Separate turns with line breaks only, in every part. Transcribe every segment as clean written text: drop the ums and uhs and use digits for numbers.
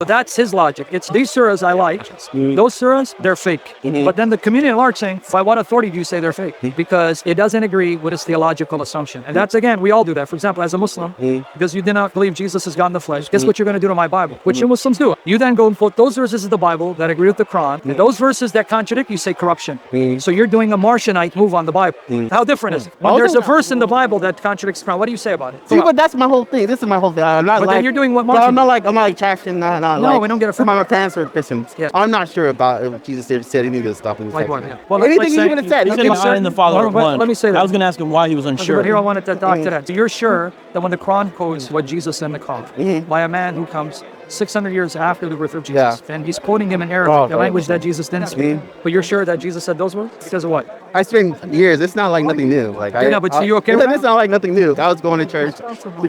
But that's his logic. It's these surahs I like. Those surahs, they're fake. But then the community at large saying, by what authority do you say they're fake? Because it doesn't agree with his theological assumption. And that's, again, we all do that. For example, as a Muslim, because you did not believe Jesus is God in the flesh, guess what you're going to do to my Bible? Which you Muslims do. You then go and put those verses of the Bible that agree with the Quran, and those verses that contradict, you say corruption. So you're doing a Marcionite move on the Bible. How different is it? When there's a verse in the Bible that contradicts the Quran, what do you say about it?
See, but that's my whole thing. This is my whole thing. I'm not
But
like,
then you're doing what
but I'm
Marcion.
not like trashing.
No, we don't get offended.
My parents are Christians.
Yeah.
I'm not sure about if Jesus said any of this stuff in the
Like
text.
what? Yeah. Well,
Anything
let's
he
say-
even said.
He
He
said
could
he's not in the Father of one.
Let me say that.
I was going to ask him why he was unsure.
But here I wanted to talk to that. So you're sure that when the Quran quotes what Jesus said in the Quran by a man who comes 600 years after the birth of Jesus, and he's quoting him in Arabic, the language that Jesus didn't speak. But you're sure that Jesus said those words? Because of what?
I spent years. It's not like nothing new. Like
but so you okay with that?
It's not like nothing new. I was going to church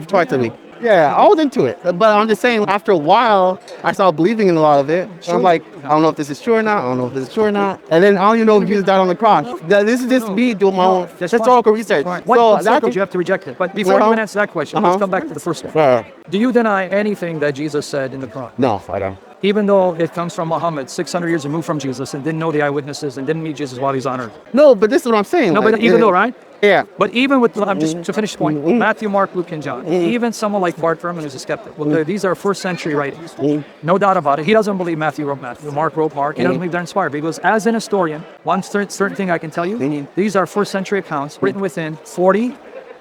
twice a week. Yeah, I was into it. But I'm just saying, after a while, I started believing in a lot of it. I'm like, I don't know if this is true or not. I don't know if this is true or not. And then I don't even know if Jesus died on the cross. This is just me doing my own historical research.
What circles you have to reject it? But before you even answer that question, let's come back to the first one. Do you deny anything that Jesus said in the Quran?
No, I don't.
Even though it comes from Muhammad, 600 years removed from Jesus, and didn't know the eyewitnesses, and didn't meet Jesus while he's on earth.
No, but this is what I'm saying.
No,
like,
but even though, right?
Yeah.
But even with, I'm just to finish the point, Matthew, Mark, Luke, and John, even someone like Bart Ehrman who's a skeptic, well, these are first century writings. No doubt about it. He doesn't believe Matthew wrote Matthew, Mark wrote Mark. He doesn't believe they're inspired. Because as an historian, one certain thing I can tell you, these are first century accounts written within 40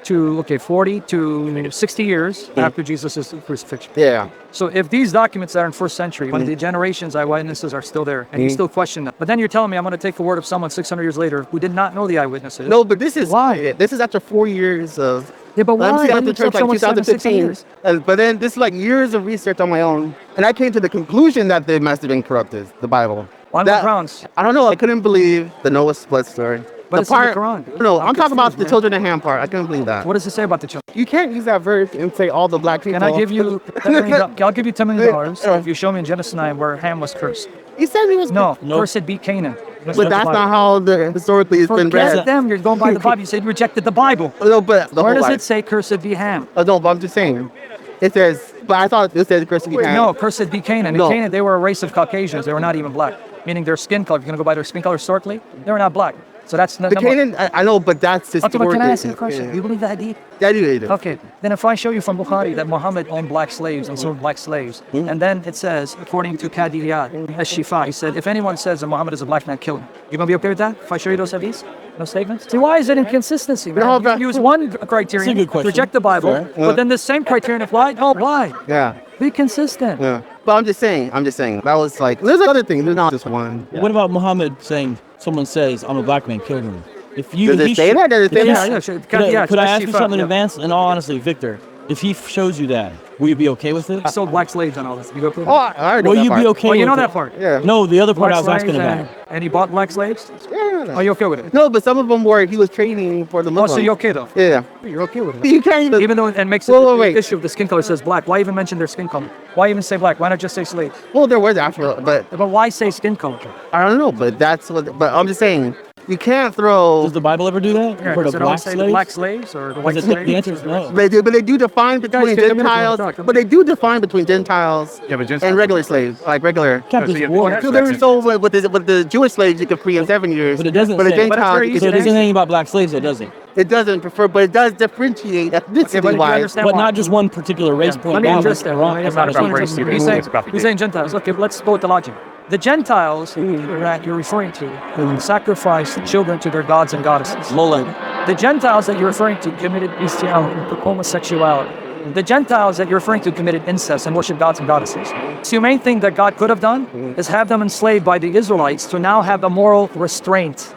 to 60 years after Jesus' crucifixion.
Yeah.
So if these documents are in first century, when the generations eyewitnesses are still there, and you still question them, but then you're telling me I'm going to take the word of someone 600 years later who did not know the eyewitnesses.
No, but this is
Why?
This is after 4 years of.
Yeah, but why?
I'm
Why
saying
do
after
you
church
tell
like
someone 600
2015.
years?
But then this is like years of research on my own, and I came to the conclusion that they must have been corrupted, the Bible.
On what grounds?
I don't know. I couldn't believe the Noah split story.
But
the
it's in the Quran.
No, I'm
I'm
talking about
confused,
the
man.
children of Ham part. I couldn't believe that.
What does it say about the children?
You can't use that verse and say all the black people.
Can I give you $10 million? I'll give you $10 million if you show me in Genesis 9 where Ham was cursed.
He said he was.
No, cursed be Canaan.
But that's not how historically it's been read.
Forget them. You're going by the Bible. You said you rejected the Bible.
No, but
Where does it say cursed be Ham?
No, but I'm just saying. It says, but I thought it said cursed be Ham.
No, cursed be Canaan. In Canaan, they were a race of Caucasians. They were not even black, meaning their skin color. If you're going to go by their skin color historically, they were not black. So that's
the Canaan. I know, but that's just.
Okay, but can I ask you a question? You believe that deep?
Yeah, I do.
Okay, then if I show you from Bukhari that Muhammad owned black slaves and sold black slaves, and then it says, according to Qadiyat, As-Shifa, he said, if anyone says that Muhammad is a black man, kill him. You gonna be okay with that? If I show you those hadiths? Those statements? See, why is it inconsistency? Man? You use one criterion,
That's a good question.
reject the Bible, but then the same criterion applied, don't apply.
Yeah.
Be consistent.
Yeah. But I'm just saying. That was like, there's other things. There's not just one.
What about Muhammad saying, someone says, I'm a black man, kill him? If you,
Does it say that? Does it say
Yeah,
that?
yeah, sure.
Could I ask you
As-Shifa,
something in
yeah.
advance? In all honesty, Victor, if he shows you that, will you be okay with it?
I sold black slaves and all this. You go with
Oh, I already know
Will
that
you
part.
be okay
Oh, you
with
know
it?
that part?
Yeah.
No, the other part
Black
I was asking
slaves
about.
and he bought black slaves?
Yeah.
Are you okay with it?
No, but some of them were, he was training for the
Oh,
Muslims.
so you're okay though?
Yeah.
You're okay with it?
You can't even.
Even though it makes it
Wait,
the
wait.
issue of the skin color says black, why even mention their skin color? Why even say black? Why not just say slave?
Well, there was after, but
But why say skin color?
I don't know. But that's what. But I'm just saying, you can't throw.
Does the Bible ever do that?
Yeah,
For
does
the
it
black
always say the
slaves?
black slaves or the white
The
slaves?
answer is no.
But they do define between
give me the
Gentiles.
talk.
But they do define between Gentiles
Yeah, but
and regular slaves, like regular.
Captain's
yeah,
war.
yeah.
So there was so with the Jewish slaves you could free in 7 years.
But it doesn't
But the
say-
But it's
Gentiles,
very
you
easy
So
could-
it doesn't say anything about black slaves, it doesn't.
it doesn't prefer, but it does differentiate
but
ethnicity
if you
wise.
understand
But
why-
not just one particular race point.
Let me
down,
address
like
that.
Quran.
It's not about race either.
He's saying,
It's about
he's saying Gentiles. Okay, let's go with the logic. The Gentiles that you're referring to who sacrificed children to their gods and goddesses. The Gentiles that you're referring to committed bestiality, homosexuality. The Gentiles that you're referring to committed incest and worship gods and goddesses. So the main thing that God could have done is have them enslaved by the Israelites to now have a moral restraint.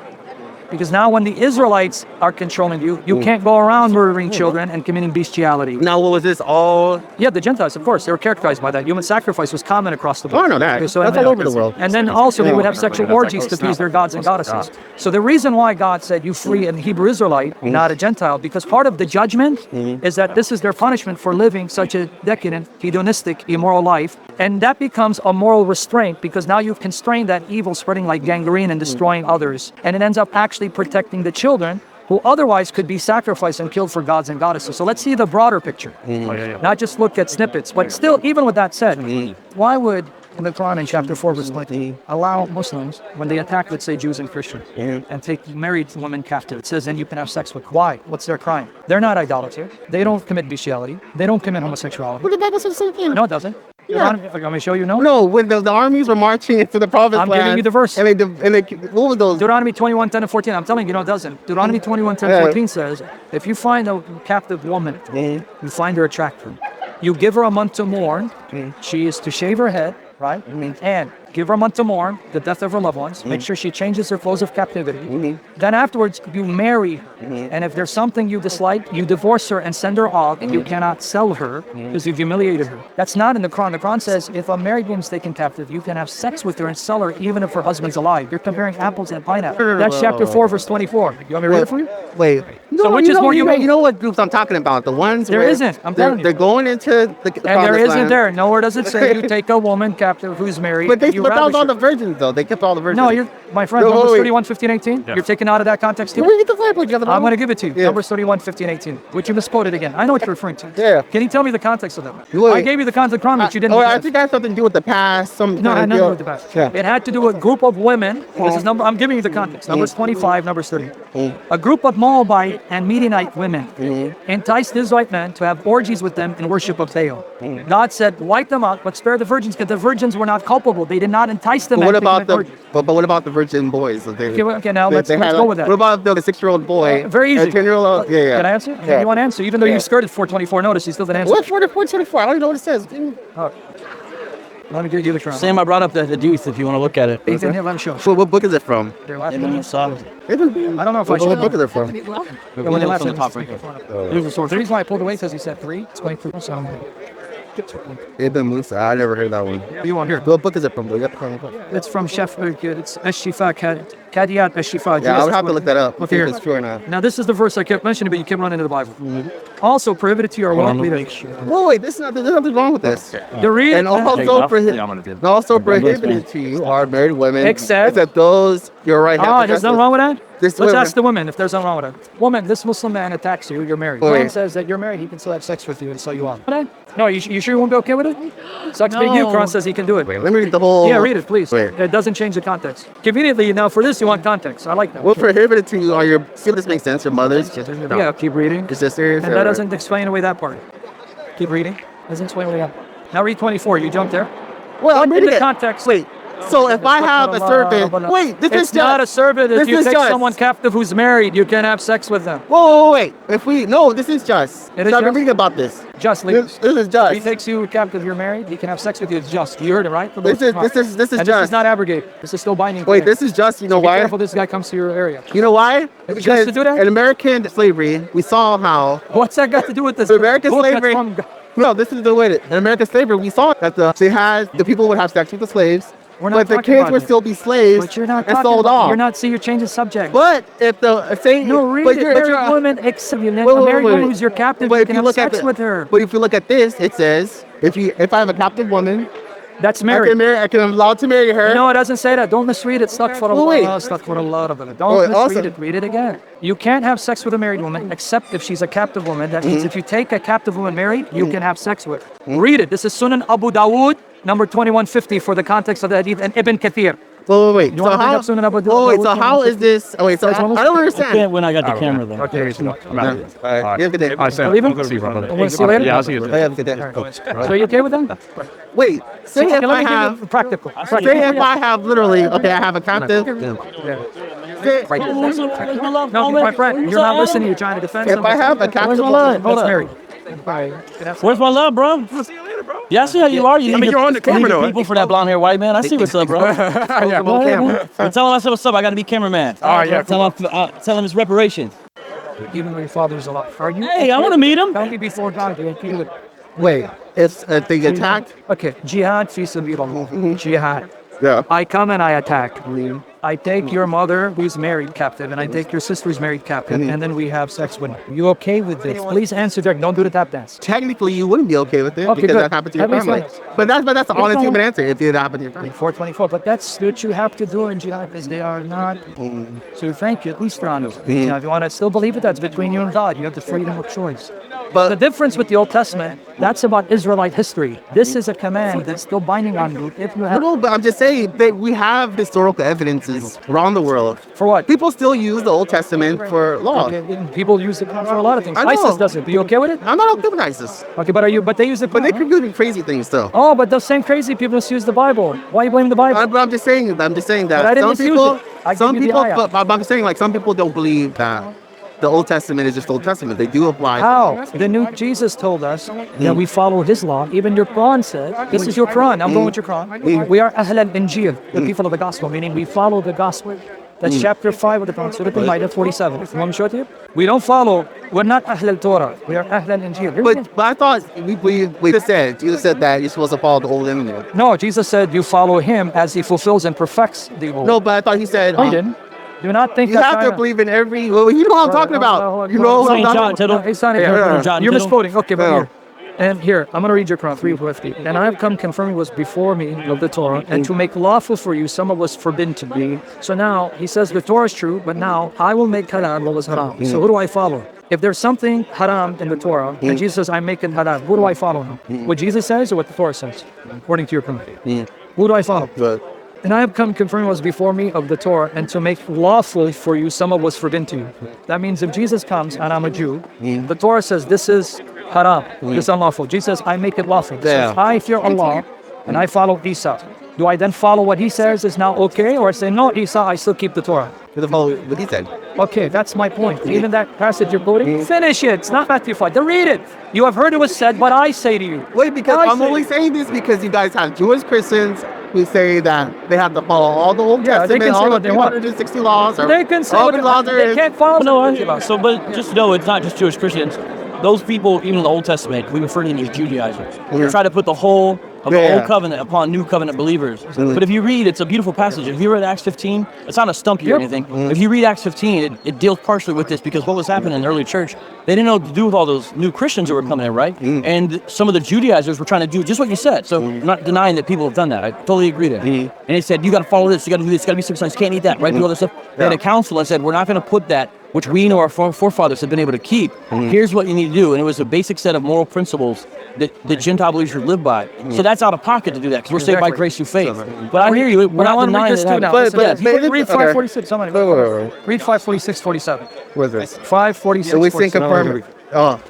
Because now when the Israelites are controlling you, you can't go around murdering children and committing bestiality.
Now, what was this all?
Yeah, the Gentiles, of course, they were characterized by that. Human sacrifice was common across the
Oh, I
world.
know that.
Okay, so
That's
and
all
then-
over the world.
And then also they would have sexual
That's like,
orgies
oh,
to please
snap.
their gods and goddesses. So the reason why God said you free a Hebrew Israelite, not a Gentile, because part of the judgment is that this is their punishment for living such a decadent, hedonistic, immoral life. And that becomes a moral restraint because now you've constrained that evil spreading like gangrene and destroying others. And it ends up actually protecting the children who otherwise could be sacrificed and killed for gods and goddesses. So let's see the broader picture, not just look at snippets. But still, even with that said, why would in the Quran in chapter 4 verse 20 allow Muslims, when they attack, let's say, Jews and Christians, and take married women captive, it says then you can have sex with? Why? What's their crime? They're not idolaters. They don't commit bestiality. They don't commit homosexuality.
But the Bible says the same thing.
No, it doesn't.
Yeah.
You want me to show you? No.
No, when the armies were marching into the province
I'm
land,
giving you the verse.
And they what were those?
Deuteronomy 21, 10 and 14. I'm telling you, no, it doesn't. Deuteronomy 21, 10 and 14 says, if you find a captive woman, you find her attractive, you give her a month to mourn. She is to shave her head, right? And give her a month to mourn the death of her loved ones. Make sure she changes her clothes of captivity. Then afterwards, you marry her. And if there's something you dislike, you divorce her and send her off. You cannot sell her because you've humiliated her. That's not in the Quran. The Quran says if a married woman is taken captive, you can have sex with her and sell her even if her husband's alive. You're comparing apples and pineapple. That's chapter 4, verse 24. You want me to read it for you?
Wait.
So which is more humane?
You know what groups I'm talking about? The ones
There
where
isn't. I'm telling you.
they're going into the
And there
promised
isn't
land.
there. Nowhere does it say you take a woman captive who's married.
But
you
that was
ravish
all
her.
the virgins, though. They kept all the virgins.
No, you're my friend.
No,
Numbers
wait.
31, 15, 18. You're taking out of that context too.
Where you get the Bible? You got the
I'm
Bible?
going to give it to you.
Yeah.
Numbers 31, 15, 18. Which you misquoted again. I know what you're referring to.
Yeah.
Can you tell me the context of that?
Wait.
I gave you the context of the Quran, but you didn't.
I think that has something to do with the past.
No, it had nothing to do with the past.
Yeah.
It had to do with a group of women. This is I'm giving you the context. Numbers 25, Numbers 30. A group of Moabite and Midianite women enticed Israelite men to have orgies with them in worship of Baal. God said, wipe them out, but spare the virgins, because the virgins were not culpable. They did not entice them.
But what about but what about the virgin boys?
Okay, now let's go with that.
What about the 6-year-old boy?
Very easy.
And 10-year-old. Yeah.
Can I answer?
Yeah.
You want to answer? Even though you skirted 424 notice, you still didn't answer.
What 424? I don't even know what it says.
Let me give you the Quran.
Sam, I brought up the youth if you want to look at it.
Ethan, here, let me show.
What book is it from?
Their last
I
name. I don't know if I should.
What book is it from?
When they left
on the top right here.
The reason why I pulled away because he said 3. It's 23. So
Ibn Musa. I never heard that one.
you want here?
What book is it from?
It's from Chef. It's Ash-Shifa, Kadiyat Ash-Shifa.
Yeah, I would have to look that up.
Look
See
here.
if it's true or not.
Now this is the verse I kept mentioning, but you kept running into the Bible. Also prohibited to your wife.
Whoa, wait, there's nothing wrong with this.
You read.
And also prohibited to you are married women,
Except
those you're right.
there's nothing wrong with that? Let's
women-
ask the women if there's nothing wrong with that. Woman, this Muslim man attacks you, you're married.
Wait.
Quran says that you're married, he can still have sex with you and sell you off. No, you sure you won't be okay with it? Sucks being you. Quran says he can do it.
Wait, let me read the whole.
Yeah, read it, please.
Wait.
It doesn't change the context. Conveniently, now for this, you want context. I like that.
What prohibited to you are your. See if this makes sense. Your mothers,
Yeah, keep reading.
your sisters.
And that doesn't explain away that part. Keep reading. Doesn't explain away that part. Now read 24. You jumped there.
Well, I'm
In
reading
the
it.
context.
Wait. So if I have a servant, wait, this
It's
is
not a
just.
servant. If
This
you
is
take
just.
someone captive who's married, you can have sex with them.
Whoa, wait. If we this is just.
It is
So I've been
just?
reading about this.
Just
This is
If he
just.
takes you captive, you're married, he can have sex with you. It's just. You heard it, right?
This is
And this is
just.
not abrogated. This is still binding.
Wait, this is just. You know
Be
why?
careful this guy comes to your area.
You know why?
Is it just to do that?
in American slavery, we saw how
What's that got to do with this?
American
book that's
slavery.
from-
No, this is the way that in American slavery we saw that the people would have sex with the slaves,
We're not
but the
talking
kids
about
would
it.
still be slaves
But you're not
and
talking
sold
about,
off.
You're not, see, you're changing subject.
But if the same,
No, read
but
it.
you're,
Married woman, except you
wait,
a married woman who's your captive,
But
you
if
can
you
have
look at
sex with her.
But if you look at this, it says if I have a captive woman,
That's
I
married.
can allowed to marry her.
No, it doesn't say that. Don't misread it. Stuck for a
Well, wait.
lot. Stuck for a lot of it. Don't
Oh,
misread
also-
it. Read it again. You can't have sex with a married woman except if she's a captive woman. That means if you take a captive woman married, you can have sex with her. Read it. This is Sunan Abu Dawood, number 2150 for the context of the hadith, and Ibn Kathir.
Wait.
You wanna bring up Sunan Abu
Oh, wait. So
Dawud?
how is this? Oh, wait. So I don't understand.
When I got the camera though.
Okay.
You have a good day.
Leave him? Want to see you later?
Yeah, I'll see you.
You have a good day.
So you okay with that?
Wait. Say
Okay,
if I
let me
have.
give you practical.
Say if I have literally. Okay, I have a captive. Say-
No, my friend, you're not listening. You're trying to defend
If
somebody.
I have a captive
my love?
woman,
Hold
Hold
on.
up.
Married.
Where's my love, bro? Yeah, I see how you are. You need
you're on the camera, though.
people for that blonde hair white man. I see what's up, bro.
yeah,
Tell him I said what's up. I got to be cameraman.
All right, yeah,
Tell him it's reparations.
Even though your father's alive. Are you?
Hey, I want to meet him.
Don't be before God. You do it.
Wait, it's they attacked.
Okay, jihad fi sabilillah. Jihad.
Yeah.
I come and I attack. I take your mother who's married captive, and I take your sister who's married captive, and then we have sex with her. You okay with this? Please answer direct. Don't do the tap dance.
Technically, you wouldn't be okay with it
Okay,
because
good.
that happened to your
That makes
family.
sense.
But that's the honest human answer if it happened to your family.
424, but that's what you have to do in jihad because they are not. So thank you, at least you're honest. Now, if you want to still believe it, that's between you and God. You have the freedom of choice.
But
The difference with the Old Testament, that's about Israelite history. This is a command that's still binding on you. If you have,
no, but I'm just saying that we have historical evidences around the world.
for what?
People still use the Old Testament for law.
People use it for a lot of things.
I know.
ISIS does it. Are you okay with it?
I'm not okay with ISIS,
Okay, but are you? But they use it.
but they could do crazy things still.
Oh, but those same crazy people just use the Bible. Why you blame the Bible?
But I'm just saying that
But I didn't
some
misuse
people,
it. I gave you the ayah.
but I'm saying like some people don't believe that the Old Testament is just Old Testament. They do apply.
How? The new Jesus told us that we follow his law. Even your Quran said, this is your Quran. I'm going with your Quran. We are Ahl al-Injil, the people of the gospel, meaning we follow the gospel. That's chapter 5 of the Quran, Surah Al-Ma'idah 47. You want me to show it to you? We don't follow, we're not Ahl al-Torah. We are Ahl al-Injil.
But I thought we just said Jesus said that you're supposed to follow the Old and the New.
No, Jesus said you follow him as he fulfills and perfects the old.
No, but I thought he said
No, he didn't. Do not think
you
that
have to
China-
believe in every. Well, you know what I'm talking about. You know what I'm
Saint
talking
John
about.
Tittle.
No, it's not
Yeah.
John
You're
Tittle.
misquoting. Okay, but
Yeah.
here. And here, I'm going to read your Quran 350. And I have come confirming was before me of the Torah, and to make lawful for you some of what's forbidden to me. So now, he says the Torah is true, but now I will make halal what was haram. So who do I follow? If there's something haram in the Torah, and Jesus says, I'm making halal, who do I follow him? What Jesus says or what the Torah says? According to your Quran. Who do I follow? And I have come confirming what's before me of the Torah, and to make lawful for you some of what's forbidden to you. That means if Jesus comes and I'm a Jew, the Torah says this is haram, this is unlawful. Jesus says, I make it lawful. So if I fear Allah and I follow Isa, do I then follow what he says is now okay? Or I say, no, Isa, I still keep the Torah?
To follow what he said.
Okay, that's my point. Even that passage you're quoting, finish it. It's not Matthew 5. Then read it. You have heard it was said, but I say to you.
Wait, because
I
I'm
say-
only saying this because you guys have Jewish Christians who say that they have to follow all the Old
Yeah, they
Testament,
can say
all
what
the
they want.
360 laws. Or
They can say
all
what
the
they
laws
want.
there
They
is.
can't follow
No, so but just know it's not just Jewish Christians. Those people, even in the Old Testament, we refer to them as Judaizers. They try to put the whole of the
Yeah.
Old Covenant upon New Covenant believers. But if you read, it's a beautiful passage. If you read Acts 15, it's not a stump you or anything. If you read Acts 15, it deals partially with this because what was happening in the early church, they didn't know what to do with all those new Christians who were coming in, right? And some of the Judaizers were trying to do just what you said. So I'm not denying that people have done that. I totally agree there. And they said, you got to follow this, you got to do this, you got to be circumcised, you can't eat that, right? Do all this stuff. They had a council and said, we're not going to put that, which we know our forefathers have been able to keep. Here's what you need to do. And it was a basic set of moral principles that the Gentile believers should live by. So that's out of pocket to do that because we're saved by
Exactly.
grace through faith. But I hear you. We're
I
not
want to read
denying
this
that.
too now.
But-
Listen,
but-
yes. You
but-
can read
okay.
546. Somebody
Wait.
read 546, 47.
What is this?
546.
So we think
47.
confirm. Oh,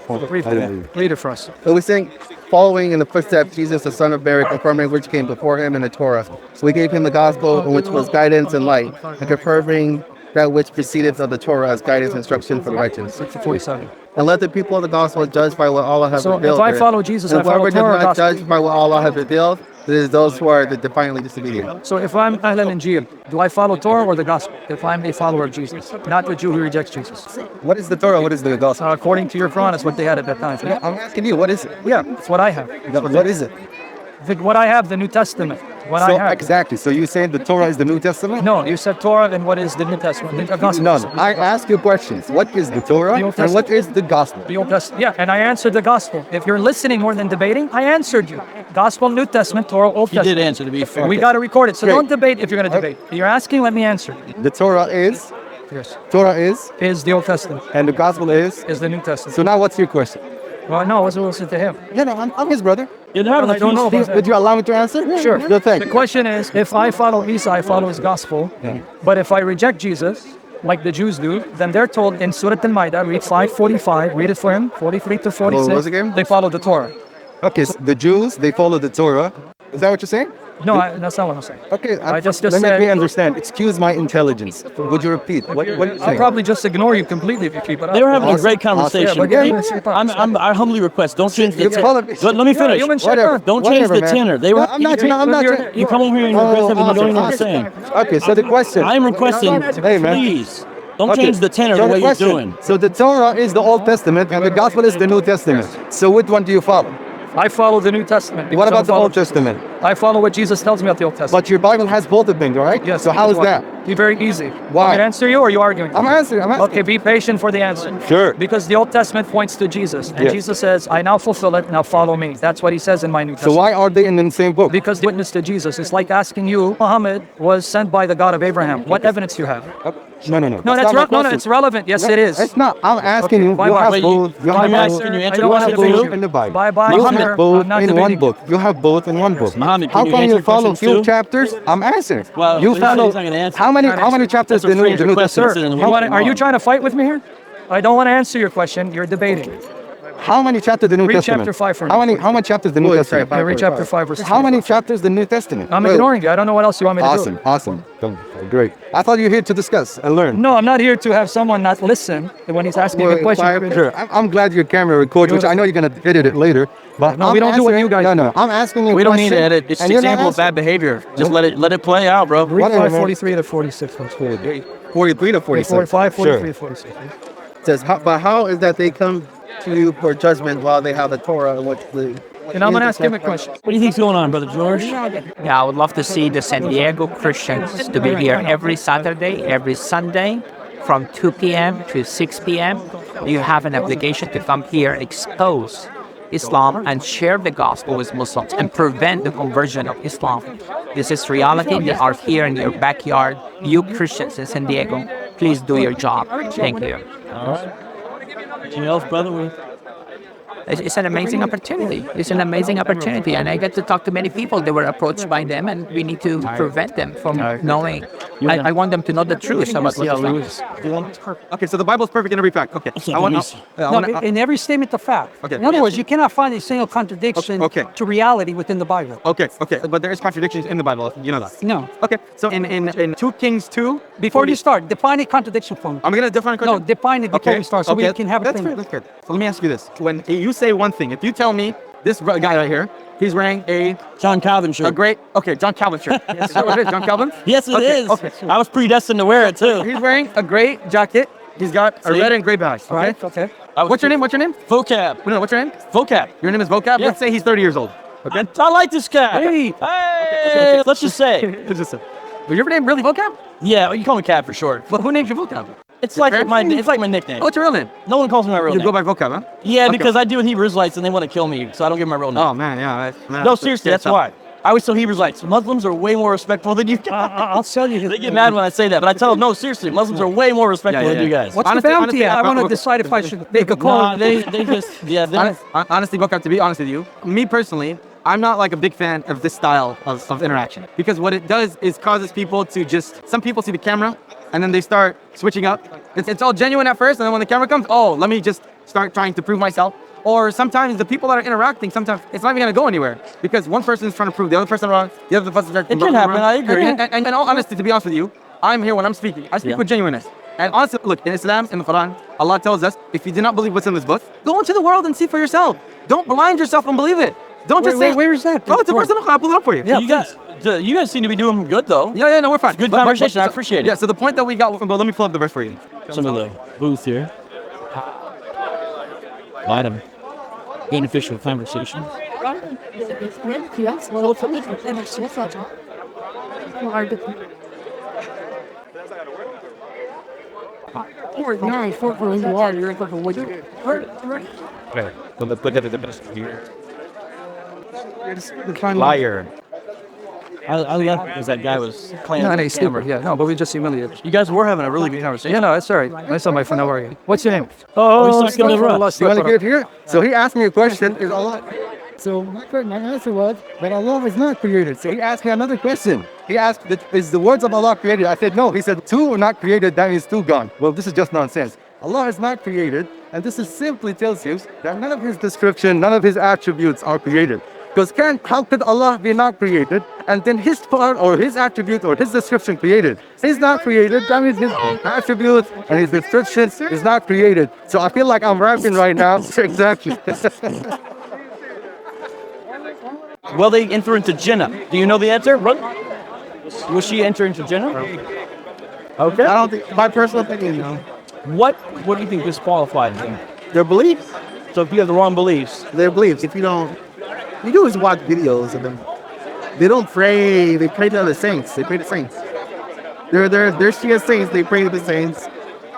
Read it for us.
so we think following in the footsteps Jesus, the Son of Mary, confirming which came before him in the Torah. So we gave him the gospel, which was guidance and light, and confirming that which proceedeth of the Torah as guidance and instruction for the righteous.
47.
And let the people of the gospel judge by what Allah has
So
revealed.
if I
there.
follow Jesus,
and
I follow
whoever does
Torah or
not
gospel.
judge by what Allah has revealed, it is those who are the defiantly disobedient.
So if I'm Ahl al-Injil, do I follow Torah or the gospel? If I'm a follower of Jesus, not the Jew who rejects Jesus.
What is the Torah? What is the gospel?
According to your Quran, it's what they had at that time. Yeah,
I'm asking you, what is it?
it's what I have.
What is it?
What I have, the New Testament. What I have.
Exactly. So you're saying the Torah is the New Testament?
No, you said Torah, and what is the New Testament? The gospel.
No. I ask you questions. What is the Torah
The Old
and what
Testament.
is the gospel?
The Old Testament. Yeah, and I answered the gospel. If you're listening more than debating, I answered you. Gospel, New Testament, Torah, Old
You
Testament.
did answer, to be fair.
We got to record it. So
Great.
don't debate if you're going to debate. You're asking, let me answer.
The Torah is
Yes. Is the Old Testament.
and the gospel is.
Is the New Testament.
So now what's your question?
Well, no, I wasn't listening to him.
Yeah, no, I'm his brother.
You're having
I don't know about that.
Would you allow me to answer?
Sure.
No, thank
The
you.
question is, if I follow Isa, I follow his gospel. But if I reject Jesus, like the Jews do, then they're told in Surah Al-Ma'idah, read 545, read it for him, 43 to 46.
What was it again?
They follow the Torah.
Okay, so the Jews, they follow the Torah. Is that what you're saying?
No, that's not what I'm saying.
Okay,
I just
let
said-
me understand. Excuse my intelligence. Would you repeat? What are you
I'll
saying?
probably just ignore you completely if you keep it up.
They were having a
Awesome.
great conversation.
Yeah, but
I humbly request, don't change the
You're calling me-
Let me finish.
human
Whatever.
shaitan.
Don't change
Whatever,
the
man.
tenor. They were.
No, I'm not.
You come over here and request something you don't even know what I'm saying.
Okay, so the question.
I'm requesting,
Hey, man.
please, don't
Okay,
change the tenor
so
the way you're
question.
doing.
So the Torah is the Old Testament and the Gospel is the New Testament. So which one do you follow?
I follow the New Testament.
What about the
follow-
Old Testament?
I follow what Jesus tells me about the Old Testament.
But your Bible has both of them, right?
Yes.
So how is
why.
that?
Be very easy.
Why?
Want me to answer you, or are you arguing?
I'm answering.
Okay, be patient for the answer.
Sure.
Because the Old Testament points to Jesus, and
Yes.
Jesus says, "I now fulfill it. Now follow me." That's what he says in my New
So
Testament.
why are they in the same book?
Because the witness to Jesus is like asking you, Muhammad was sent by the God of Abraham. What evidence do you have?
No.
No,
not my
no,
question.
it's relevant. Yes, it is.
It's not. I'm asking you.
Bye
You
bye.
have
Wait,
both. You
bye
have
bye,
both.
sir. Can you answer
I don't
the
want to
question
debate
too?
you.
in the Bible.
Bye-bye,
You
sir.
have both
I'm not
in one
debating.
book. You have both in one book.
Mohammed, can
How
you
can
answer
you follow
questions
few
too?
chapters? I'm answering.
Well,
you
he's not
follow.
gonna answer.
How many chapters
That's a
the New
stranger question.
Testament?
Sitting in the
You
week.
are you trying to fight with me here? I don't want to answer your question. You're debating.
How many chapters the New
Read
Testament?
chapter 5 for me.
How many chapters the New
Boy,
Testament?
sorry,
Read chapter 5, verse
How
2.
many chapters the New Testament?
I'm
Well,
ignoring you. I don't know what else you want me to do.
Awesome. Great. I thought you were here to discuss and learn.
No, I'm not here to have someone not listen when he's asking me a question.
Sure. I'm glad your camera records, which I know you're gonna edit it later. But
No, we don't do what you guys
No. I'm asking you.
We don't need to
question,
edit. It's
and
an
you're not
example of
answering.
bad behavior. Just let it play out, bro.
Read
Whatever, man.
5:43 to 46.
43 to 46.
45, 43
Sure.
to 46.
It says, but how is that they come to you for judgment while they have the Torah? And what's the?
And I'm going to ask him a question.
What do you think's going on, brother George?
Yeah, I would love to see the San Diego Christians to be here every Saturday, every Sunday from 2 p.m. to 6 p.m. You have an obligation to come here, expose Islam, and share the gospel with Muslims and prevent the conversion of Islam. This is reality. They are here in your backyard. You Christians in San Diego, please do your job. Thank you.
Anything else, brother?
It's an amazing opportunity. It's an amazing opportunity. And I get to talk to many people. They were approached by them, and we need to prevent them from knowing. I want them to know the truth about what Islam is.
Okay, so the Bible's perfect in every fact. Okay, I want
In every statement of fact.
Okay.
In other words, you cannot find a single contradiction
Okay.
to reality within the Bible.
Okay, but there is contradictions in the Bible. You know that.
No.
Okay, so in 2 Kings 2,
Before you start, define a contradiction for me.
I'm gonna define.
No, define it before we start, so we can have a
That's
thing.
fair. That's good. So let me ask you this: when you say one thing, if you tell me this guy right here, he's wearing a
John Calvin shirt.
great, John Calvin shirt. Is that what it is, John Calvin?
Yes, it is.
Okay.
I was predestined to wear it too.
He's wearing a gray jacket. He's got a
See?
red and gray badge. Okay.
Okay.
What's your name? What's your name?
Vocab.
No, what's your name?
Vocab.
Your name is Vocab.
Yeah.
Let's say he's 30 years old.
Okay. I like this guy. Hey. Let's just say.
But your name really Vocab?
Yeah, you call me Cab for short.
Well, who named you Vocab?
It's like
fair?
my nickname.
What's your real name?
No one calls me my real
You
name.
go by Vocab, huh?
Yeah,
Okay.
because I deal with Hebrew Israelites and they want to kill me, so I don't give them my real name.
Oh man, yeah.
No, seriously, that's why. I always tell Hebrew Israelites, Muslims are way more respectful than you guys.
I'll tell you.
They get mad when I say that, but I tell them, no, seriously, Muslims are way more respectful than you guys.
What's
Honestly-
the bounty
honestly,
at? I want to
okay.
decide if I should make a call.
Nah, they just, yeah, they're,
Honestly, Vocab, to be honest with you, me personally, I'm not like a big fan of this style of interaction because what it does is causes people to some people see the camera and then they start switching up. It's all genuine at first, and then when the camera comes, let me just start trying to prove myself. Or sometimes the people that are interacting, sometimes it's not even gonna go anywhere because one person is trying to prove the other person wrong, the other person trying to
It can happen, I agree.
And in all honesty, to be honest with you, I'm here when I'm speaking. I speak with genuineness. And honestly, look, in Islam, in the Quran, Allah tells us, if you do not believe what's in this book, go into the world and see for yourself. Don't blind yourself and believe it. Don't just say,
where is that?
Oh, it's a person. I'll pull it up for you.
yeah, you guys seem to be doing good though.
Yeah, no, we're fine.
Good conversation, I appreciate it.
Yeah, so the point that we got, but let me pull up the verse for you.
Some of the booth here. Item. Beneficial conversation.
Liar.
I left because that guy was playing
No,
on
no,
the
he's
camera.
stupid. Yeah, no, but we just humiliated.
You guys were having a really good conversation.
Yeah, no, it's all right. Nice on my friend. How are you? What's your name?
Oh, he's stuck in the rough.
You want to get here? So he asked me a question. Is Allah?
So my answer was that Allah is not created. So he asked me another question. He asked, is the words of Allah created? I said, no. He said, two are not created, that means two gone. Well, this is just nonsense. Allah is not created, and this is simply tells you that none of his description, none of his attributes are created. Because how could Allah be not created, and then his part or his attribute or his description created? He's not created, that means his attribute and his description is not created. So I feel like I'm rapping right now. Exactly.
Will they enter into Jannah? Do you know the answer? Will she enter into Jannah? Okay.
I don't think, my personal opinion,
What do you think disqualifies them?
their beliefs,
So if you have the wrong beliefs,
their beliefs. If you don't you do is watch videos of them. They don't pray. They pray to other saints. They pray to saints. They're Shia saints. They pray to the saints.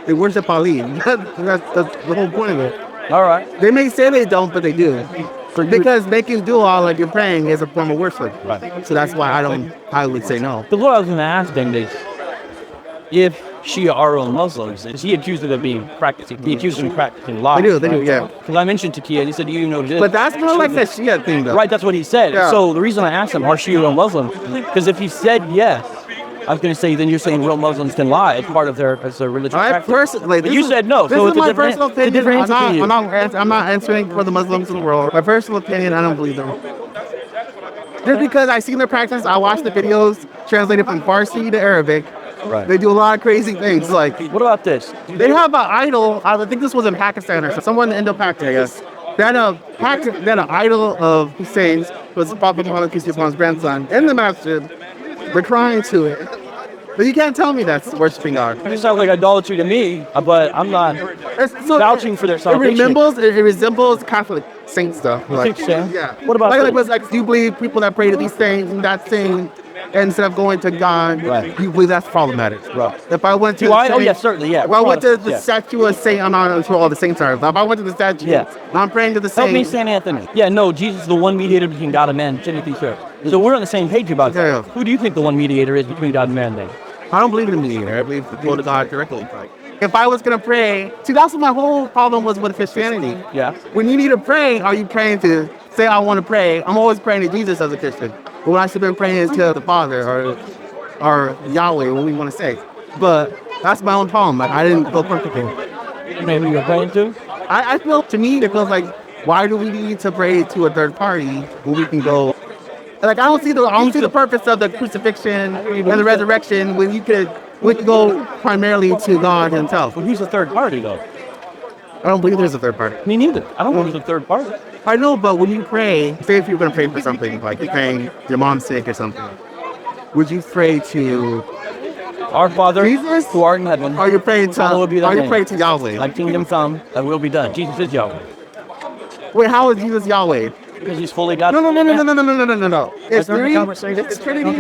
They worship Ali. That's the whole point of it.
All right.
They may say they don't, but they do. Because making dua like you're praying is a form of worship.
Right.
So that's why I would say no.
The Lord I was going to ask them is, if Shia are all Muslims, is he accused of being practicing? He accused them of practicing lies.
They do, yeah.
Because I mentioned to Kia, he said, you know this.
But that's not like that Shia thing, though.
Right, that's what he said.
Yeah.
So the reason I asked him, are Shia real Muslims? Because if he said yes, I was going to say, then you're saying real Muslims can lie as part of their religious practice.
Personally,
But you said no,
This
so
is
it's a
my
different,
personal
it's a
opinion.
different answer to you.
I'm not answering for the Muslims in the world. My personal opinion, I don't believe them. Just because I seen their practice, I watched the videos translated from Farsi to Arabic.
Right.
They do a lot of crazy things. Like,
What about this?
they have an idol. I think this was in Pakistan or someone in Indo-Pak, I guess. They had an idol of Hussein's, who was Prophet Muhammad, peace be upon his grandson, in the masjid. They're crying to it. But you can't tell me that's worshiping God.
It sounds like idolatry to me, but I'm not vouching for their salvation.
It resembles Catholic saint stuff. Like,
think so?
yeah.
What about
like, do you believe people that pray to these saints and that thing, instead of going to God,
Right.
you believe that's problematic?
Right.
If I went to
Do I?
the
Oh,
saint-
yes, certainly, yeah.
If I went to the
Yeah.
statue of Saint, I'm not sure all the saints are. If I went to the statue,
Yeah.
and I'm praying to the
Help me,
saint.
St. Anthony. Yeah, no, Jesus is the one mediator between God and man. Timothy, sir. So we're on the same page about that.
Yeah.
Who do you think the one mediator is between God and man then?
I don't believe in the mediator. I believe to go to God directly. If I was gonna pray, see, that's what my whole problem was with Christianity.
Yeah.
When you need to pray, are you praying to say I want to pray? I'm always praying to Jesus as a Christian. But when I should have been praying is to the Father or Yahweh, what we want to say. But that's my own problem. Like, I didn't feel comfortable.
Maybe you're praying to?
I feel, to me, it feels like, why do we need to pray to a third party when we can go? Like, I don't see the purpose of the crucifixion and the resurrection when we could go primarily to God Himself.
Well, who's the third party, though?
I don't believe there's a third party.
Me neither. I don't think there's a third party.
I know, but when you pray, say if you're going to pray for something, like you're praying your mom's sick or something, would you pray to
Our Father,
Jesus?
who art in heaven,
Are you praying to?
hallowed be thy
Are you
name.
praying to Yahweh?
Thy kingdom come, thy will be done. Jesus is Yahweh.
Wait, how is Jesus Yahweh?
Because he's fully God.
No. It's
During the
three.
conversation.
It's Trinity.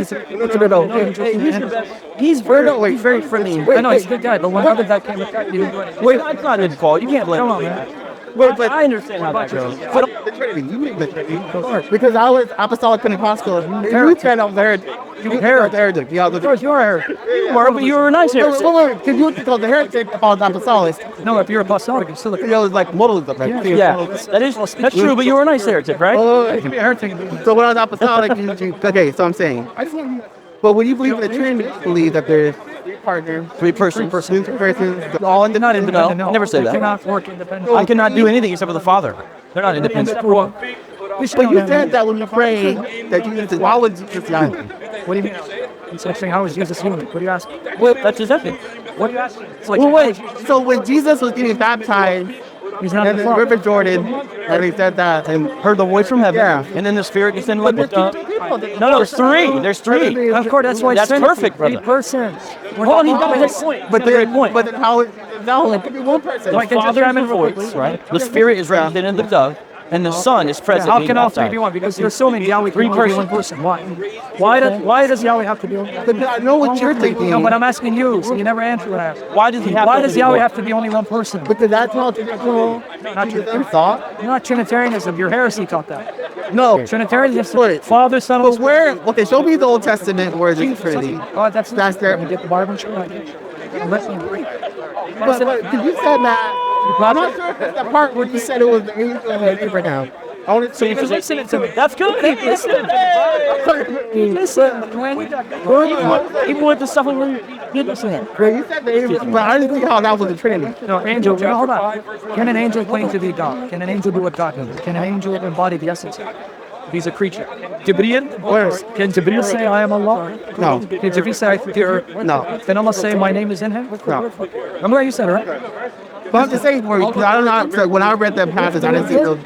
He's very friendly. I know, he's a good guy, but when other guy came with that, you didn't do anything.
Wait, that's not his fault. You can't blame
Come
him.
on, man.
But
I understand how that goes.
But the Trinity, you believe the Trinity. Because I was apostolic Pentecostal. You said I was heretic. You heretic. Yeah,
Of course, you are heretic.
You were, but you were a nice heretic.
Because you called the heretic if I was apostolic.
No, if you're apostolic, you're still a
It was like modalism, right?
Yeah, that's true, but you were a nice heretic, right?
You can be a heretic.
So when I was apostolic, okay, so I'm saying. But when you believe in the Trinity, you believe that there's
Three persons.
all in the
Not independent.
No, never say
They
that.
cannot work independently.
I cannot do anything except for the Father. They're not independent.
But you said that when you pray, that Jesus is, why would Jesus Yahweh?
What do you mean? He's saying, how is Jesus human? What do you ask?
Well, that's his ethic.
What do you ask? It's like,
Well, wait, so when Jesus was getting baptized
he's not
in
the
the
Father.
River Jordan, and he said that, and
Heard the voice from heaven.
Yeah.
And then the Spirit descended like
But
a dove. No, there's three. There's three.
Of course, that's why it's
That's
Trinity.
perfect, brother.
Three persons.
Hold on, he's got his point.
but
He's got a great point.
then how it could be one person.
The Father is the voice, right? The Spirit is represented in the dove, and the Son is present.
How
being
can all three
baptized.
be one? Because you're assuming Yahweh
Three
can only be one
persons.
person. Why? Why does Yahweh have to be one?
But I know what you're thinking.
No, but I'm asking you, so you never answer what I asked.
Why does he have
Why
to
does
be
Yahweh
one?
have to be only one person?
Because that's how traditional
Not
Judaism thought.
You're not Trinitarianism. Your heresy taught that.
No.
Trinitarianism.
Wait.
Father, Son,
But
and
where? Okay, show me the Old Testament where it's Trinity.
Oh, that's
there.
Let me get the Bible and show you. Let me read.
But because you said that, I'm not sure if it's the part where you said it was the angel of Abraham. I want to
So you're listening to me. That's good. Listen. People with the stuff when you listen.
You said the angel, but I didn't see how that was the Trinity.
No, angel. No, hold on. Can an angel claim to be God? Can an angel do what God does? Can an angel embody the essence? He's a creature. Jibreel? Can Jibreel say, I am Allah?
No.
Can Jibreel say, I fear?
No.
Then Allah say, my name is in him?
No.
Remember what you said, right?
But I'm just saying, because I don't know, like, when I read that passage, I didn't see those.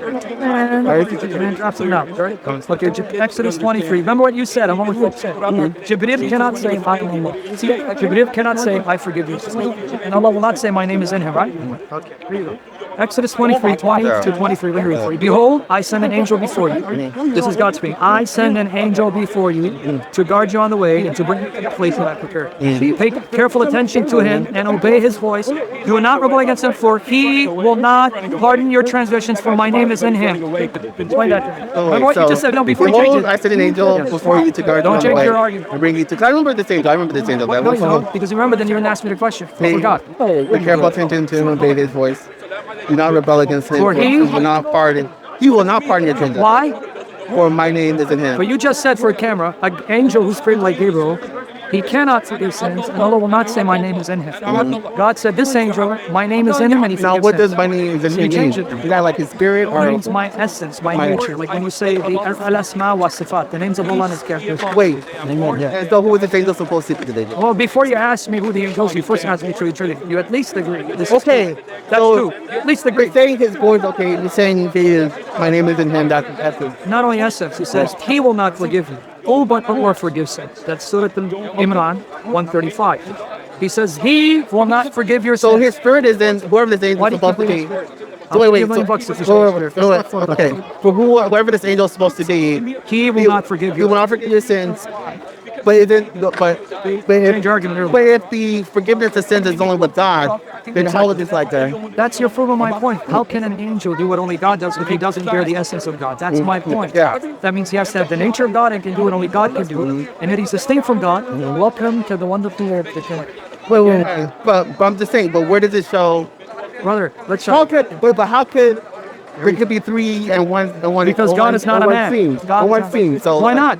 Drop them out. Okay, Exodus 23. Remember what you said. I'm almost what you said. Jibril cannot say, Jibril cannot say, I forgive you. And Allah will not say, my name is in him, right? Okay. Exodus 23, 20 to 23. Let me read for you. Behold, I send an angel before you. This is God speaking. I send an angel before you to guard you on the way and to bring you to the place that I prepared. Pay careful attention to him and obey his voice. Do not rebel against him, for he will not pardon your transgressions, for my name is in him. Explain that. Remember what you just said? No, before you change
Behold,
it.
I send an angel before you to guard you
Don't
on the
change
way
your argument.
and bring you to. I remember this angel. I remember this angel.
No, you don't, because you remember, then you didn't ask me the question. I forgot.
Pay careful attention to him and obey his voice. Do not rebel against him.
For he
will not pardon. He will not pardon your transgressions.
Why?
For my name is in him.
But you just said for a camera, an angel who's created like Gabriel, he cannot forgive sins, and Allah will not say my name is in him. God said this angel, my name is in him, and he
Now,
forgives
what does
sins.
my name is in
So you
him
change
mean?
it.
Is that like his spirit
It
or
means my essence, my nature. Like when you say the al-asma wa sifat, the names of Allah and his characters.
wait? And so who is this angel supposed to be today?
Well, before you ask me who the angels, you first ask me to the Trinity. You at least agree. This is
Okay,
true. That's
so
true. You at least agree.
you're saying his voice. Okay, you're saying he is. My name is in him. That's essence.
Not only essence, he says, he will not forgive you. Oh, but Allah forgives sins. That's Surah Imran 135. He says, he will not forgive your
So
sins.
his spirit is in whoever this angel
Why
is
do you
supposed to
think-
be.
I'll
So
give
wait,
you $1 million
so,
if you show
okay. For whoever this angel is supposed to be,
He will not forgive
he will
you.
not forgive your sins. But isn't
Change your argument earlier.
but if the forgiveness of sins is only with God, then how is this like that?
That's your proof of my point. How can an angel do what only God does if he doesn't bear the essence of God? That's my point.
Yeah.
That means he has to have the nature of God and can do what only God can do. And if he's distinct from God, welcome to the wonderful world of the Trinity.
But I'm just saying. But where does it show?
Brother, let's
How
show.
but how could there could be three and one
Because God is not a man. God is
One
not-
scene. So
why not?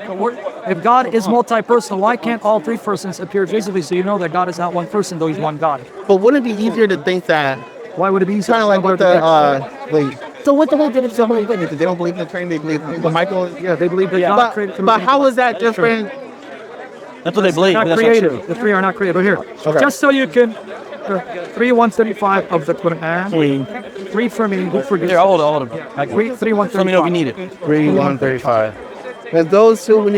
If God is multi-personal, why can't all three persons appear visibly so you know that God is not one person, though he's one God?
But wouldn't it be easier to think that?
Why would it be
Kind of like with the wait. So what the whole difference? They don't believe in the train. They believe in Michael.
Yeah, they believe that God created
But how is that different?
That's what they believe.
not
But that's not
creative.
true.
The three are not creative. But here,
Okay.
just so you can, 3:135 of the Quran. Three for me. Who forgives?
Here, I'll hold it.
Like 3:135.
Let me know if you need it.
3:135. And those who, when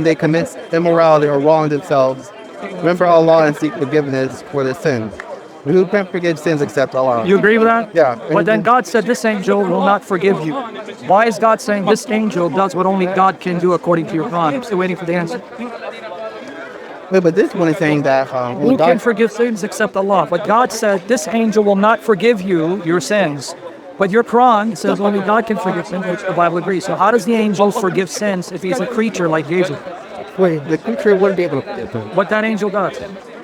they commit immorality or wrong themselves, remember Allah and seek forgiveness for their sins. Who can forgive sins except Allah?
You agree with that?
Yeah.
But then God said this angel will not forgive you. Why is God saying this angel does what only God can do according to your Quran? I'm still waiting for the answer.
Wait, but this one is saying that
Who can forgive sins except Allah? But God said this angel will not forgive you your sins. But your Quran says only God can forgive sins, which the Bible agrees. So how does the angel forgive sins if he's a creature like Jesus?
wait, the creature wouldn't be able to forgive them.
What that angel does?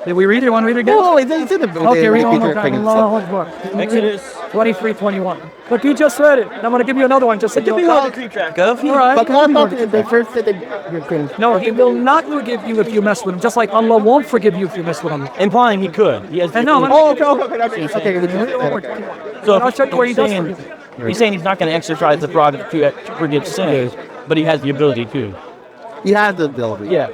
Did we read it? Want to read it again?
Oh, it's in the
Okay, read
creature
on.
pregnancy.
Allahu Akbar.
Exodus.
23:21. Look, you just read it. I'm going to give you another one. Just
Give me one to keep track of.
All right.
But can I thought that they first said that you're crazy.
No, he will not forgive you if you mess with him. Just like Allah won't forgive you if you mess with him.
Implying he could. He has.
And no,
Oh, okay, that's it. Okay,
So
I'll check where he does
saying,
forgive.
he's saying he's not going to exercise the prerogative to forgive sins, but he has the ability to.
he has the ability.
Yeah.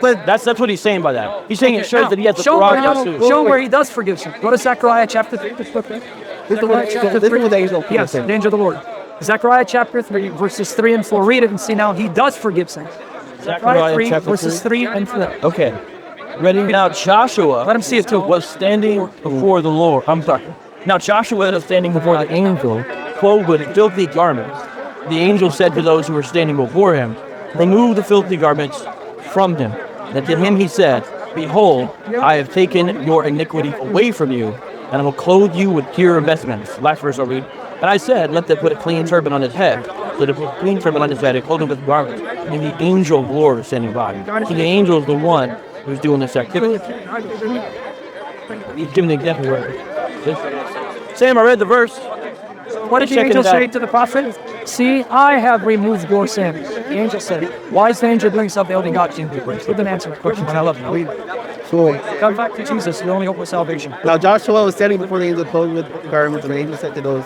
But
That's what he's saying by that. He's saying it shows
Now,
that he has the
show where he
prerogative
does,
to.
show where he does forgive sin. Go to Zechariah chapter 3.
this is what the angel
Yes, the angel of the Lord. Zechariah chapter 3, verses 3 and 4. Read it and see now he does forgive sin. Zechariah 3,
chapter
verses 3 and 4.
Okay. Ready? Now Joshua
Let him see it too.
was standing before the Lord. I'm sorry. Now Joshua was standing before the angel, clothed with filthy garments. The angel said to those who were standing before him, "Remove the filthy garments from him." And to him he said, "Behold, I have taken your iniquity away from you, and I will clothe you with pure vestments." Last verse I'll read. And I said, "Let them put a clean turban on his head." So they put a clean turban on his head and clothed him with garments. And the angel of the Lord was standing by. So the angel is the one who's doing this activity. He's giving the example where. Sam, I read the verse.
What did the
Checking
angel
it out.
say to the prophet? See, I have removed your sin. The angel said, why is the angel doing something only God can do? He didn't answer my question, and I love you.
Cool.
Come back to Jesus, the only hope of salvation.
Now Joshua was standing before the angel clothed with garments, and the angel said to those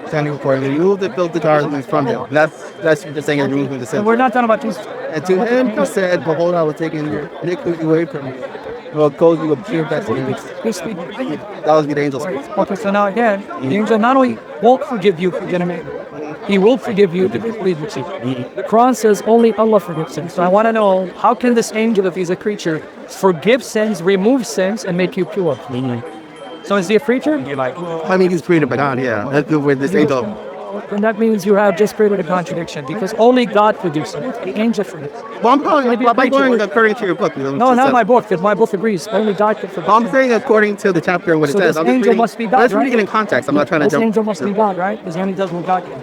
standing before him, "Remove the filthy garments from him." That's the saying, "Remove the sin."
And we're not talking about Jesus.
And to him he said, "Behold, I was taking your iniquity away from you, Well, clothe you with pure vestments. That was the angel speech.
Okay, so now again, the angel not only won't forgive you for getting married, he will forgive you to plead with you. The Quran says only Allah forgives sins. So I want to know, how can this angel, if he's a creature, forgive sins, remove sins, and make you pure? So is he a creature?
I mean, he's created by God, yeah. That's the way this angel.
Then that means you have just created a contradiction, because only God forgives sins. The angel forgives.
Well, I'm going according to your book.
No, not my book, because my book agrees. Only God can forgive.
I'm saying according to the chapter and what it
So
says.
this
I'm just
angel
reading,
must be God,
I'm just reading
right?
it in context. I'm not trying to
This
jump.
angel must be God, right? Because he only does what God can.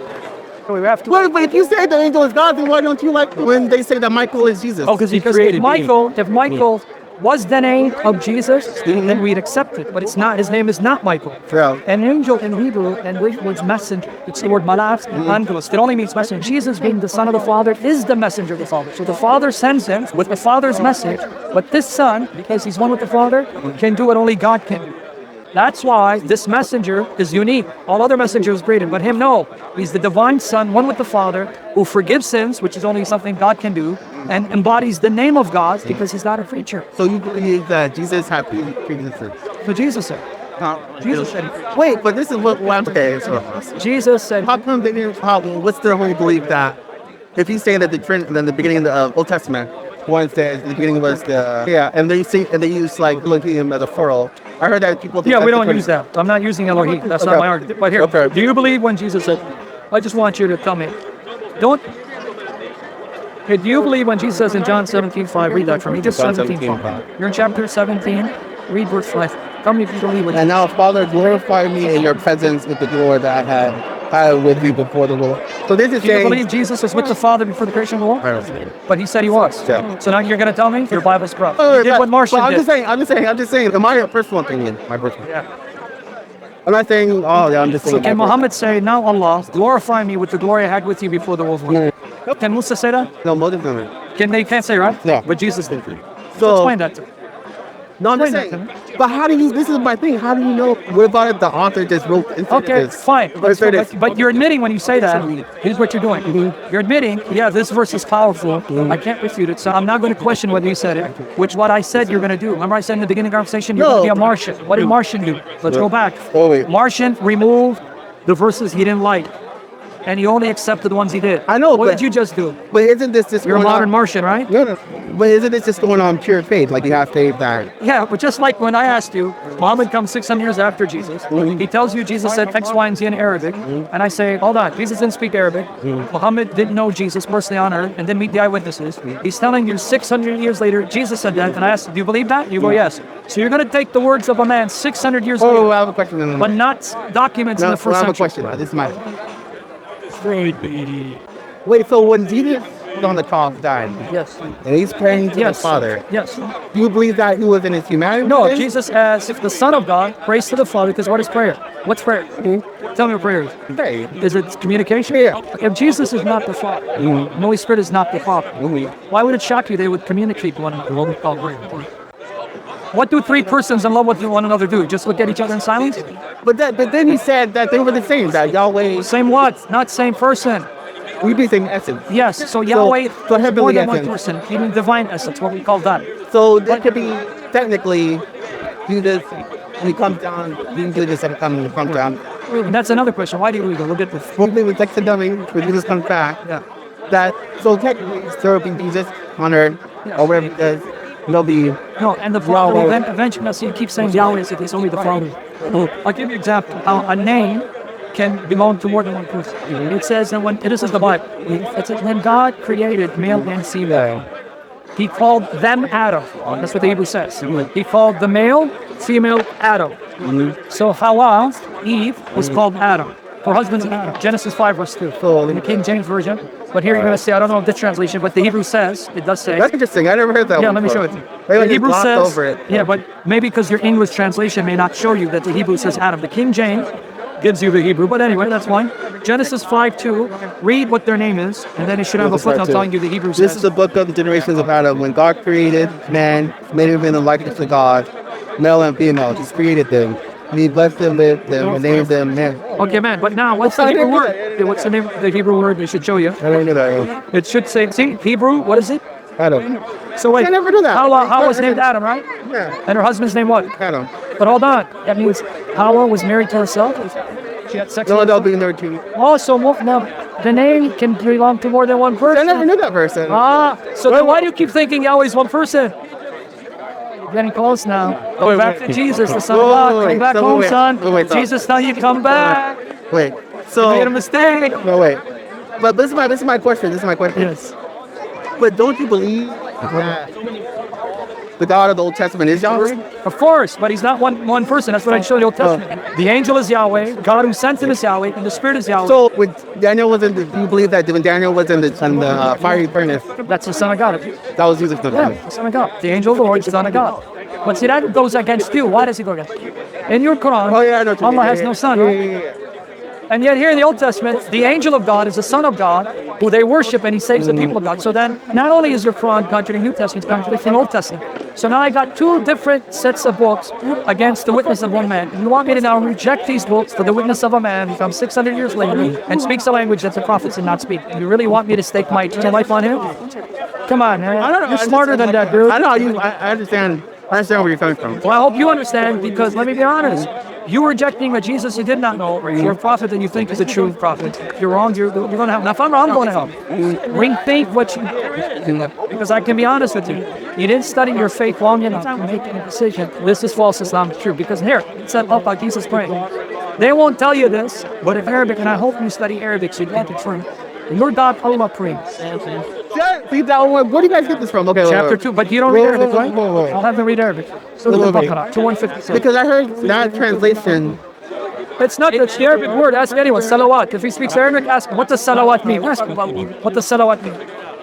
So we have to.
Well, but if you say the angel is God, then why don't you like when they say that Michael is Jesus?
Oh, because he
Because
created
if Michael was the name of Jesus, then we'd accept it. But it's not. His name is not Michael.
Yeah.
An angel in Hebrew and which was messenger. It's the word malach and angelos. It only means messenger. Jesus, being the Son of the Father, is the messenger of the Father. So the Father sends him with the Father's message. But this Son, because he's one with the Father, can do what only God can do. That's why this messenger is unique. All other messengers created, but him, no. He's the divine Son, one with the Father, who forgives sins, which is only something God can do, and embodies the name of God because he's not a creature.
So you believe that Jesus had pre-existence?
So Jesus said. Jesus said.
Wait, but this is what I'm okay. So
Jesus said.
how come they didn't? What's their whole belief that if he's saying that the beginning of the Old Testament, one says the beginning was the and they use like Elohim as a plural. I heard that people.
Yeah, we don't use that. I'm not using Elohim. That's not my argument. But here, do you believe when Jesus said, I just want you to tell me, don't. Okay, do you believe when Jesus says in John 17:5, read that for me, just 17:5. You're in chapter 17, read verse 5. Tell me if you believe it.
And now, Father, glorify me in your presence with the glory that I had with you before the world. So this is
Do you
saying.
believe Jesus was with the Father before the creation of the world? But he said he was.
Yeah.
So now you're going to tell me your Bible's corrupt. You did what Martian
I'm
did.
just saying. In my personal opinion, my personal.
Yeah.
I'm not saying. Oh, yeah, I'm just
So
saying.
can Muhammad say, now Allah, glorify me with the glory I had with you before the world was? Can Musa say that?
No, Moses didn't.
They can't say, right?
No.
But Jesus did.
So
Explain that to me.
no, I'm just
Explain
saying.
that to
But how do you? This is my thing. How do you know? What about if the author just wrote?
Okay, fine. But you're admitting when you say that, here's what you're doing. You're admitting, yeah, this verse is powerful. I can't refute it, so I'm not going to question whether you said it, which what I said you're going to do. Remember I said in the beginning of the conversation, you're going to be a Martian. What did Martian do? Let's go back.
Oh, wait.
Martian removed the verses he didn't like, and he only accepted the ones he did.
I know,
What
but-
did you just do?
But isn't this just
You're a
going
modern
on?
Martian, right?
No. But isn't this just going on pure faith? Like you have faith that.
Yeah, but just like when I asked you, Muhammad comes 600 years after Jesus. He tells you Jesus said X, Y, and Z in Arabic. And I say, hold on, Jesus didn't speak Arabic. Muhammad didn't know Jesus personally on earth and didn't meet the eyewitnesses. He's telling you 600 years later, Jesus said that. And I asked, do you believe that? You go, yes. So you're going to take the words of a man 600 years
Oh,
later,
I have a question.
but not documents in
No,
the first
I have a
century.
question. This is my. Wait, so when Jesus on the cross died,
Yes.
and he's praying to
Yes.
the Father,
Yes.
do you believe that he was in his humanity?
No, Jesus as if the Son of God prays to the Father, because what is prayer? What's prayer? Tell me what prayer is.
Hey.
Is it communication?
Yeah.
If Jesus is not the Father, the Holy Spirit is not the Father, why would it shock you they would communicate one another? What we call prayer. What do three persons in love with one another do? Just look at each other in silence?
But then he said that they were the same. That Yahweh,
Same what? Not same person.
we be same essence.
Yes, so Yahweh
so
is more
heavenly
than one
essence.
person, even divine essence, what we call that.
So that could be technically Jesus when he comes down. Jesus said come down.
And that's another question. Why do you read a little bit with
Hopefully with second coming, when Jesus comes back.
Yeah.
That so technically there will be Jesus on earth or wherever he does. There'll be
No, and the Father will then eventually, see, you keep saying Yahweh as if it's only the Father. I'll give you an example. How a name can belong to more than one person. It says, and when this is the Bible, it says, when God created male and female, he called them Adam. That's what the Hebrew says. He called the male, female Adam. So Hawa, Eve, was called Adam. For husbands and Adam. Genesis 5 verse 2. In the King James Version. But here you're going to say, I don't know if this translation, but the Hebrew says, it does say.
that's interesting. I never heard that.
Yeah,
one
let me show
before.
it to you.
Maybe I
The
just
Hebrew
glossed
says,
over it.
yeah, but maybe because your English translation may not show you that the Hebrew says Adam. The King James gives you the Hebrew, but anyway, that's fine. Genesis 5:2, read what their name is, and then it should have a footnote telling you the Hebrew
This
says.
is the book of the generations of Adam. When God created man, made him in the likeness of God, male and female. He created them. And he blessed them with them and named them man.
Okay, man, but now, what's the Hebrew word? What's the name of the Hebrew word they should show you?
I don't know that.
It should say, see, Hebrew, what is it?
Adam.
So wait,
I never knew that.
Hawa was named Adam, right?
Yeah.
And her husband's name what?
Adam.
But hold on, that means Hawa was married to herself? She had sex
No,
with
they'll
herself?
be there too.
Oh, so now the name can belong to more than one person.
I never knew that person.
So then why do you keep thinking Yahweh's one person? You're getting close now. Go back to Jesus, the Son of God. Come back home, son. Jesus, now you come back.
Wait.
You
So
made a mistake.
no wait. But this is my question.
Yes.
But don't you believe that the God of the Old Testament is Yahweh?
Of course, but he's not one person. That's what I showed you in the Old Testament. The angel is Yahweh, God who sent him is Yahweh, and the Spirit is Yahweh.
So when Daniel was in the, do you believe that when Daniel was in the fiery furnace,
That's the Son of God.
that was Jesus?
Yeah, the Son of God. The angel of the Lord is the Son of God. But see, that goes against you. Why does he go against you? In your Quran,
Oh yeah, I know what you mean.
Allah has no son, right? And yet here in the Old Testament, the angel of God is the Son of God, who they worship, and he saves the people of God. So then, not only is your Quran contradicting New Testament, it's contradicting Old Testament. So now I got two different sets of books against the witness of one man. You want me to now reject these books for the witness of a man who comes 600 years later and speaks a language that the prophets did not speak? You really want me to stake my eternal life on him? Come on, man.
I don't know.
You're smarter than that, dude.
I know you. I understand. I understand where you're coming from.
Well, I hope you understand, because let me be honest. You rejecting a Jesus you did not know, you're a prophet and you think is a true prophet. If you're wrong, you're going to help. Now, if I'm wrong, I'm going to help. Rethink what you do. Because I can be honest with you. You didn't study your faith long enough to make a decision. This is false, Islam is true. Because here, it said up by Jesus praying. They won't tell you this, but in Arabic, and I hope you study Arabic so you get it true. Your God, Allah prays.
See that one? Where do you guys get this from? Okay,
Chapter 2, but you don't read Arabic, right?
Wait.
I'll have them read Arabic. So the Baqarah, 2156.
Because I heard that translation.
It's not the Arabic word. Ask anyone. Salawat. If he speaks Arabic, ask him, what does salawat mean? Ask him, what does salawat mean?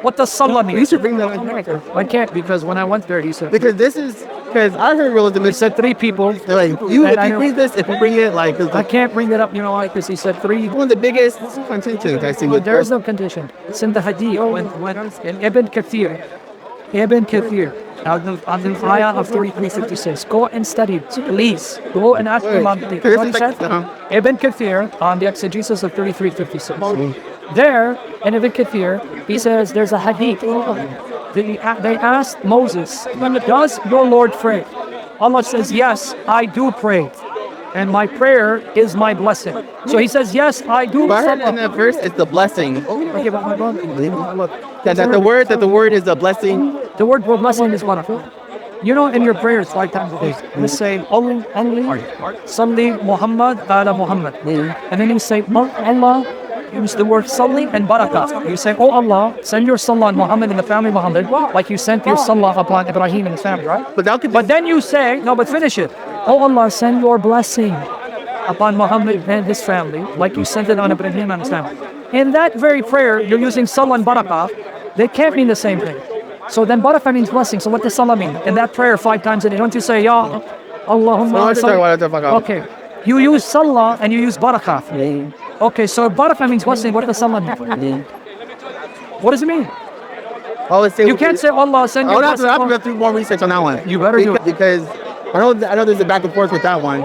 What does salah mean?
You should bring that up.
I can't, because when I went there, he said,
Because this is because I heard realism.
he said three people.
Like you,
And
if
I
you
know-
bring this, if you bring it, like
I can't bring that up, you know why? Because he said three.
one of the biggest contentions I see with
There is no condition. It's in the hadith. When in Ibn Kathir, on the ayah of 3356, go and study, please. Go and ask Imam Kathir. You know what he said? Ibn Kathir, on the exegesis of 3356. There, in Ibn Kathir, he says there's a hadith. They asked Moses, does your Lord pray? Allah says, yes, I do pray. And my prayer is my blessing. So he says, yes, I do.
But I heard in that verse, it's the blessing.
Okay, but my brother,
That the word is a blessing.
the word for blessing is one. You know, in your prayers 5 times a day, you say, Allah, Salli Muhammad ala Muhammad. And then you say, Allah, use the word Salli and Barakah. You say, oh Allah, send your Salah on Muhammad and the family of Muhammad, like you sent your Salah upon Ibrahim and his family, right? But then you say, no, but finish it. Oh Allah, send your blessing upon Muhammad and his family, like you sent it on Ibrahim and his family. In that very prayer, you're using Salah and Barakah. They can't mean the same thing. So then Barakah means blessing. So what does Salah mean? In that prayer 5 times a day, don't you say, Ya Allahumma Salli? Okay. You use Salah and you use Barakah. Okay, so Barakah means blessing. What does Salah mean? What does it mean? You can't say Allah send your blessing.
I have to do more research on that one.
You better do it.
Because I know there's a back and forth with that one.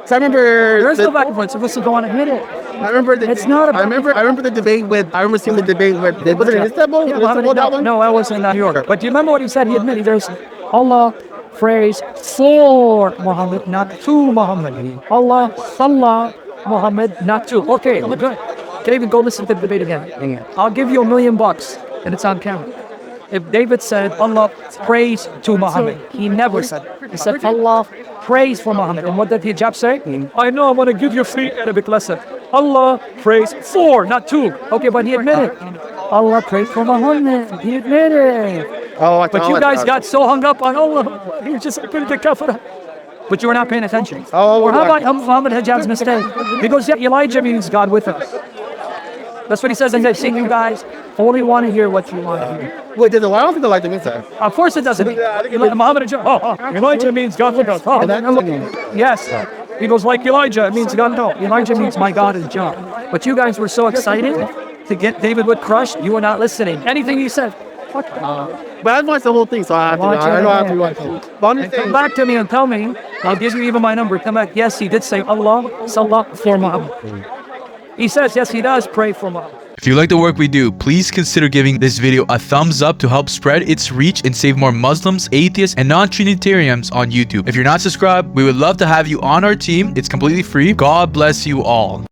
So I remember
There's no back and forth. So let's go on and hit it.
I remember
It's not a
I remember the debate with. I remember seeing the debate with. Was it in Istanbul?
Yeah,
Istanbul, that one?
no, I was in New York. But do you remember what he said? He admitted there's Allah prays for Muhammad, not to Muhammad. Allah Salah Muhammad, not to. Okay, good. Can even go listen to the debate again. I'll give you $1 million and it's on camera. If David said Allah prays to Muhammad, he never said it. He said Allah prays for Muhammad. And what did the hijab say? I know, I'm going to give you a free Arabic lesson. Allah prays for, not to. Okay, but he admitted. Allah prays for Muhammad. He admitted. But you guys got so hung up on Allah. You just put the kafir. But you were not paying attention. Or how about Muhammad Hijab's mistake? He goes, yeah, Elijah means God with us. That's what he says. And they say, you guys only want to hear what you want to hear.
Wait, does I don't think Elijah means that.
Of course it doesn't. Muhammad Hijab, Elijah means God with us. Yes. He goes, like Elijah, it means God. No, Elijah means my God is John. But you guys were so excited to get David Wood crushed, you were not listening. Anything he said.
But I've watched the whole thing, so I have to. I know I have to watch it. But I'm just
Come
saying,
back to me and tell me. I'll give you even my number. Come back. Yes, he did say Allah, Salah for Muhammad. He says, yes, he does pray for Muhammad.
If you like the work we do, please consider giving this video a thumbs up to help spread its reach and save more Muslims, atheists, and non-Trinitarians on YouTube. If you're not subscribed, we would love to have you on our team. It's completely free. God bless you all.